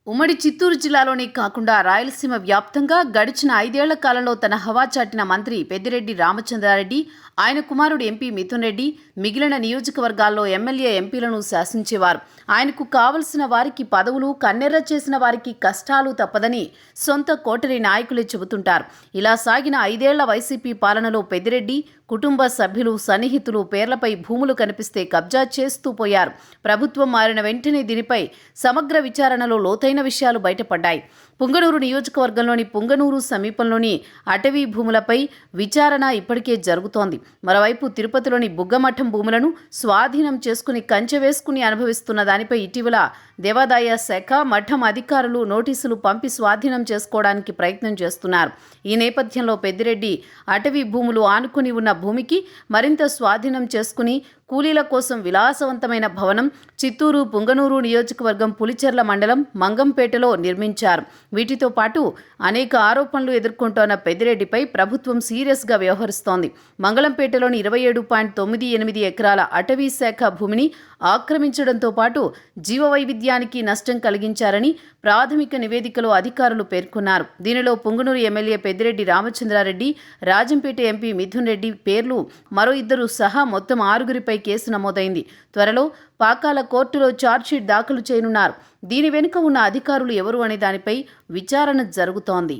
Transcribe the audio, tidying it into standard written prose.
ఉమ్మడి చిత్తూరు జిల్లాలోనే కాకుండా రాయలసీమ వ్యాప్తంగా గడిచిన 5 ఏళ్ల కాలంలో తన హవా చాటిన మంత్రి పెద్దిరెడ్డి రామచంద్రారెడ్డి, ఆయన కుమారుడు ఎంపీ మిథున్ రెడ్డి మిగిలిన నియోజకవర్గాల్లో ఎమ్మెల్యే ఎంపీలను శాసించేవారు. ఆయనకు కావలసిన వారికి పదవులు, కన్నెర్ర చేసిన వారికి కష్టాలు తప్పదని సొంత కోటరీ నాయకులే చెబుతుంటారు. ఇలా సాగిన 5 ఏళ్ల వైసీపీ పాలనలో పెద్దిరెడ్డి కుటుంబ సభ్యులు, సన్నిహితులు పేర్లపై భూములు కనిపిస్తే కబ్జా చేస్తూ పోయారు. ప్రభుత్వం మారిన వెంటనే దీనిపై సమగ్ర విచారణలో లోతైన విషయాలు బయటపడ్డాయి. పుంగనూరు నియోజకవర్గంలోని పుంగనూరు సమీపంలోని అటవీ భూములపై విచారణ ఇప్పటికే జరుగుతోంది. మరోవైపు తిరుపతిలోని బుగ్గమఠం భూములను స్వాధీనం చేసుకుని కంచె వేసుకుని అనుభవిస్తున్న దానిపై ఇటీవల దేవాదాయ శాఖ, మఠం అధికారులు నోటీసులు పంపి స్వాధీనం చేసుకోవడానికి ప్రయత్నం చేస్తున్నారు. ఈ నేపథ్యంలో పెద్దిరెడ్డి అటవీ భూములు ఆనుకుని ఉన్న భూమికి మరింత స్వాధీనం చేసుకుని కూలీల కోసం విలాసవంతమైన భవనం చిత్తూరు పుంగనూరు నియోజకవర్గం పులిచెర్ల మండలం మంగంపేటలో నిర్మించారు. వీటితో పాటు అనేక ఆరోపణలు ఎదుర్కొంటోన్న పెద్దిరెడ్డిపై ప్రభుత్వం సీరియస్గా వ్యవహరిస్తోంది. మంగళంపేటలోని 27.98 ఎకరాల అటవీ శాఖ భూమిని ఆక్రమించడంతో పాటు జీవవైవిధ్యానికి నష్టం కలిగించారని ప్రాథమిక నివేదికలో అధికారులు పేర్కొన్నారు. దీనిలో పుంగనూరు ఎమ్మెల్యే పెద్దిరెడ్డి రామచంద్రారెడ్డి, రాజంపేట ఎంపీ మిథున్ రెడ్డి పేర్లు మరో 2 సహా మొత్తం 6 కేసు నమోదైంది. త్వరలో పాకాల కోర్టులో ఛార్జ్షీట్ దాఖలు చేయనున్నారు. దీని వెనుక ఉన్న అధికారులు ఎవరు అనే దానిపై విచారణ జరుగుతోంది.